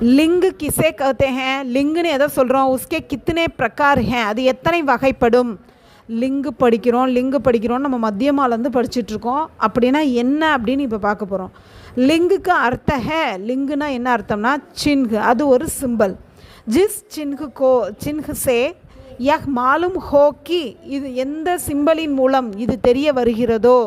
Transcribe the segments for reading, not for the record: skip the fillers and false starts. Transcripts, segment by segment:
लिंग किसे कहते हैं, लिंगने எதை சொல்கிறோம், उसके कितने प्रकार हैं, அது எத்தனை வகைப்படும். லிங்கு படிக்கிறோம் நம்ம மத்தியமாலேருந்து படிச்சுட்ருக்கோம். அப்படின்னா என்ன அப்படின்னு இப்போ பார்க்க போகிறோம். லிங்குக்கு அர்த்த ஹே, லிங்குனா என்ன அர்த்தம்னா சின்ஹ், அது ஒரு சிம்பல். ஜிஸ் சின்ஹ் சே யஹ் மாலும் ஹோக்கி, இது எந்த சிம்பலின் மூலம் இது தெரிய வருகிறதோ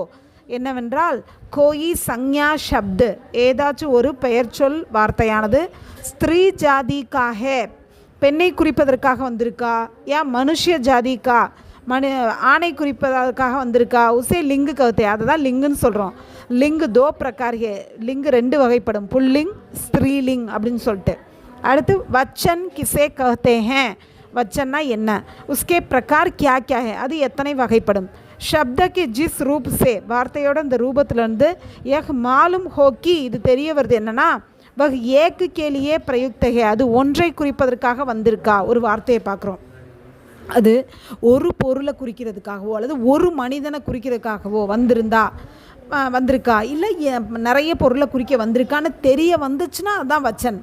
என்னவென்றால் கோயி சஞ்ஞா ஷப்து, ஏதாச்சும் ஒரு பெயர் சொல் வார்த்தையானது ஸ்திரீ ஜாதிக்காக, பெண்ணை குறிப்பதற்காக வந்திருக்கா, யா மனுஷ ஜாதிக்கா, ஆணை குறிப்பதற்காக வந்திருக்கா, உசே லிங்கு கவுத்தே, அதை தான் லிங்குன்னு சொல்கிறோம். லிங்கு தோ பிரகாரியே, லிங்கு 2 வகைப்படும், புல்லிங் ஸ்திரீலிங் அப்படின்னு சொல்லிட்டு. அடுத்து வச்சன் கிசே கஹ்தே ஹேன், வச்சன்னா என்ன, உஸ்கே பிரகார் கியா கியா ஹே, அது எத்தனை வகைப்படும். ஷப்தக்கு ஜிஸ் ரூப் சே, வார்த்தையோட இந்த ரூபத்திலேருந்து யஹ் மாலும் ஹோக்கி, இது தெரிய வருது என்னென்னா வஹ் ஏக்கு கேலியே பிரயுக்தகே, அது ஒன்றை குறிப்பதற்காக வந்திருக்கா. ஒரு வார்த்தையை பார்க்குறோம், அது ஒரு பொருளை குறிக்கிறதுக்காகவோ அல்லது ஒரு மனிதனை குறிக்கிறதுக்காகவோ வந்திருக்கா, இல்லை நிறைய பொருளை குறிக்க வந்திருக்கான்னு தெரிய வந்துச்சுன்னா அதுதான் வச்சன்.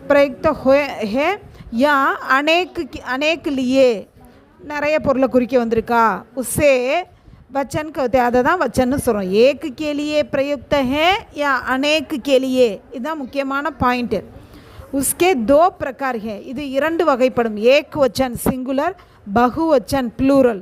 பிரயுக்த ஹே யா அநேக்கு லியே, நிறைய பொருளை குறிக்க வந்திருக்கா, உஸ்ஸே வச்சன் கவுத்தே, அதை தான் வச்சன்னு சொல்கிறோம். ஏக்கு கேலியே பிரயுக்த ஹே யா அநேக்கு கேலியே, இதுதான் முக்கியமான பாயிண்ட்டு. உஸ்கே தோ பிரகார் ஹே, இது 2 வகைப்படும். ஏக் வச்சன் சிங்குலர், பகு வச்சன் ப்ளூரல்.